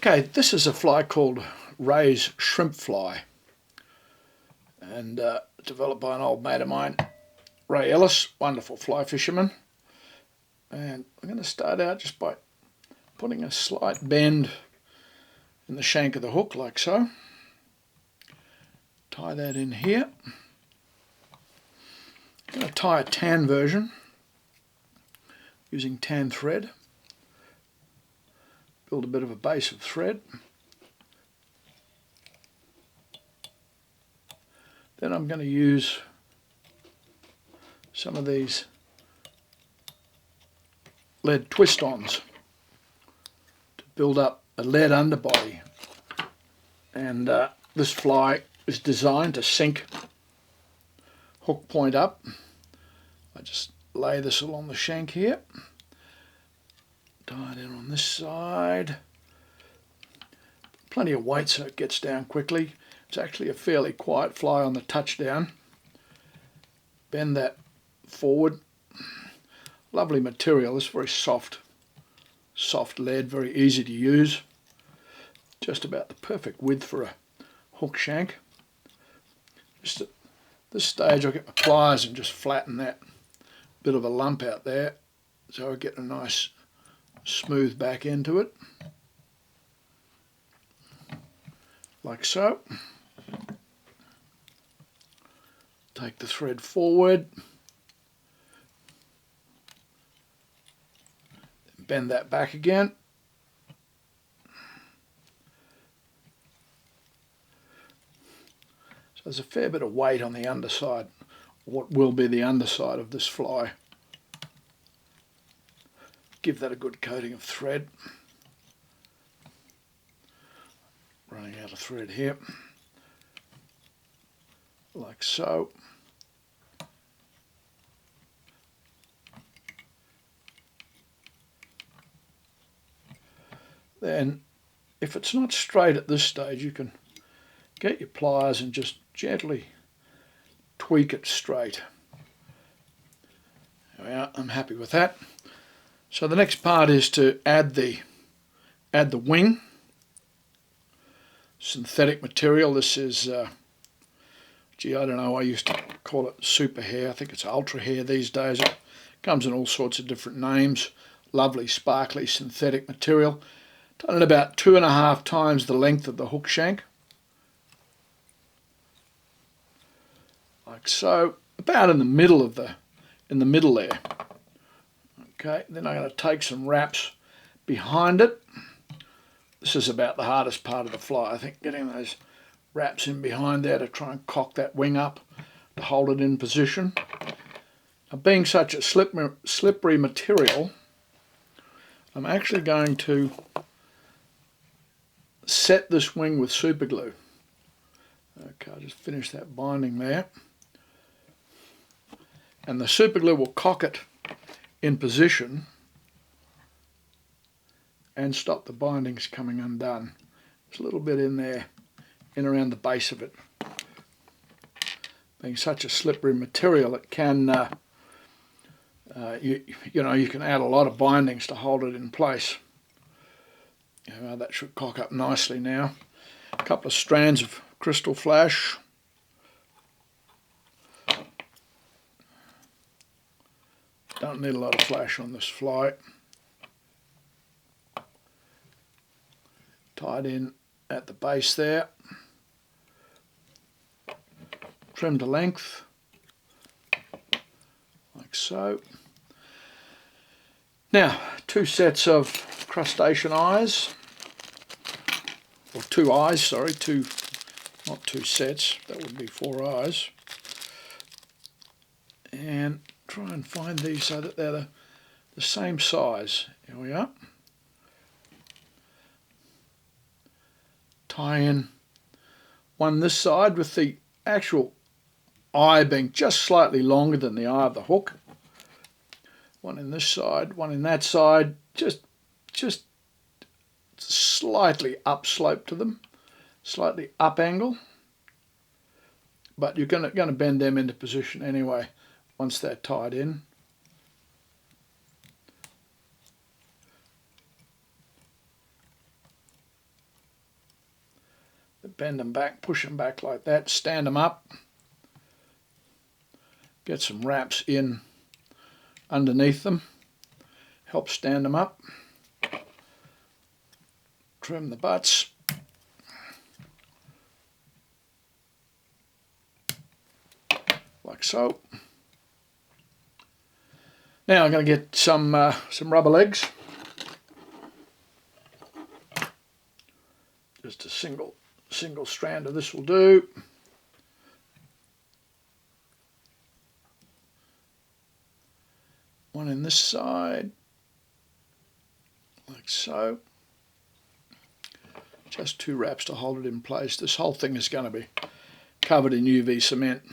Okay, this is a fly called Ray's shrimp fly, and developed by an old mate of mine, Ray Ellis, wonderful fly fisherman. And I'm going to start out just by putting a slight bend in the shank of the hook, like so. Tie that in here. I'm going to tie a tan version using tan thread. Build a bit of a base of thread. Then I'm going to use some of these lead twist-ons to build up a lead underbody. And this fly is designed to sink hook point up. I just lay this along the shank here. Tie it in on this side. Plenty of weight so it gets down quickly. It's actually a fairly quiet fly on the touchdown. Bend that forward. Lovely material. It's very soft lead, very easy to use. Just about the perfect width for a hook shank. Just at this stage I'll get my pliers and just flatten that bit of a lump out there so I get a nice smooth back into it, like so. Take the thread forward, bend that back again. So there's a fair bit of weight on the underside, what will be the underside of this fly. Give that a good coating of thread. Running out of thread here, like so. Then, if it's not straight at this stage, you can get your pliers and just gently tweak it straight. There we are, I'm happy with that. So the next part is to add the wing. Synthetic material. This is, gee, I don't know, I used to call it super hair. I think it's ultra hair these days. It comes in all sorts of different names. Lovely, sparkly, synthetic material. Done at about 2.5 times the length of the hook shank. Like so. About in the middle of there. Okay, then I'm going to take some wraps behind it. This is about the hardest part of the fly, I think, getting those wraps in behind there to try and cock that wing up to hold it in position. Now, being such a slippery material, I'm actually going to set this wing with super glue. Okay, I'll just finish that binding there. And the super glue will cock it in position and stop the bindings coming undone. There's a little bit in there, in around the base of it. Being such a slippery material, it can, you can add a lot of bindings to hold it in place. That should cock up nicely now. A couple of strands of crystal flash. Don't need a lot of flash on this fly. Tied in at the base there. Trim to length, like so. Now, 2 sets of crustacean eyes, or 2 eyes, sorry, not 2 sets, that would be 4 eyes. And try and find these so that they're the same size. Here we are. Tie in one this side with the actual eye being just slightly longer than the eye of the hook. One in this side, one in that side, just slightly upslope to them, slightly up angle. But you're going to bend them into position anyway once they're tied in. bend them back, push them back like that, stand them up, get some wraps in underneath them, help stand them up, trim the butts, like so. Now I'm going to get some rubber legs. Just a single strand of this will do. One in this side, like so. Just 2 wraps to hold it in place. This whole thing is going to be covered in UV cement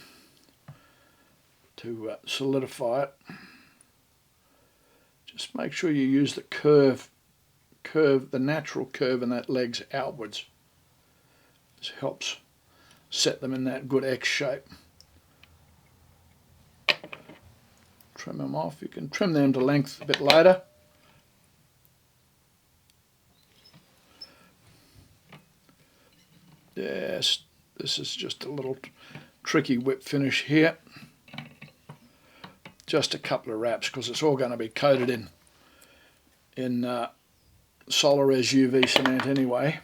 to solidify it. Just make sure you use the the natural curve in that legs outwards. This helps set them in that good X shape. Trim them off. You can trim them to length a bit later. Yes, this is just a little tricky whip finish here. Just a couple of wraps because it's all going to be coated in Solares UV cement anyway.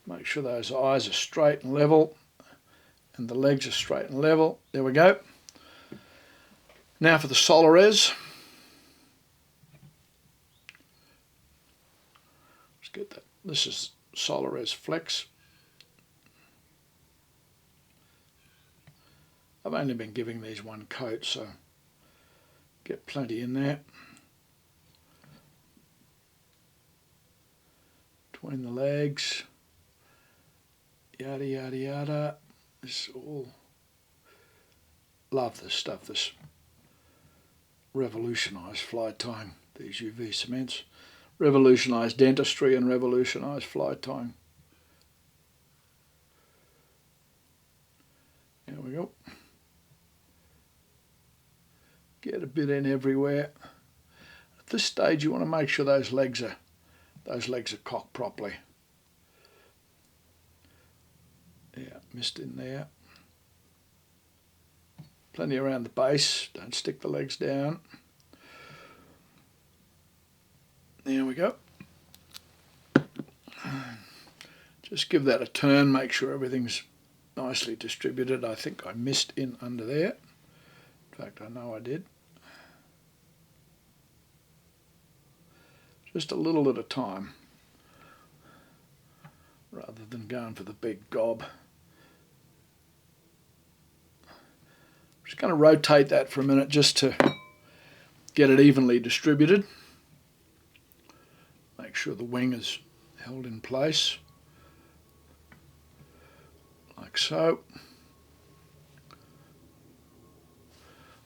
Make sure those eyes are straight and level and the legs are straight and level. There we go. Now for the Solares. Let's get that. This is Solares Flex. I've only been giving these one coat, so get plenty in there. Between the legs, yada yada yada. This all, love this stuff. This revolutionised fly tying. These UV cements revolutionised dentistry and revolutionised fly tying. There we go. Get a bit in everywhere. At this stage, you want to make sure those legs are cocked properly. Yeah, missed in there. Plenty around the base. Don't stick the legs down. There we go. Just give that a turn. Make sure everything's nicely distributed. I think I missed in under there. In fact, I know I did. Just a little at a time, rather than going for the big gob. I'm just going to rotate that for a minute just to get it evenly distributed. Make sure the wing is held in place, like so.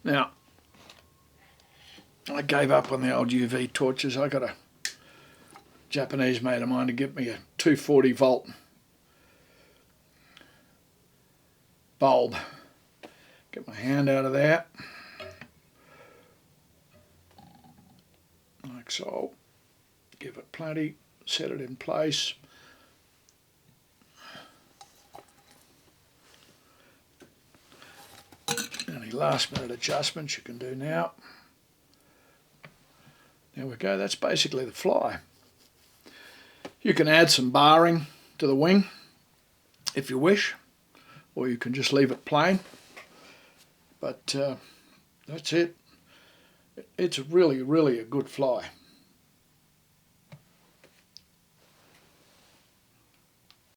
Now, I gave up on the old UV torches. I got a Japanese mate of mine to give me a 240 volt bulb. Get my hand out of that, like so. Give it plenty, set it in place. Any last minute adjustments you can do now. There we go, that's basically the fly. You can add some barring to the wing if you wish, or you can just leave it plain. But that's it. It's really, really a good fly.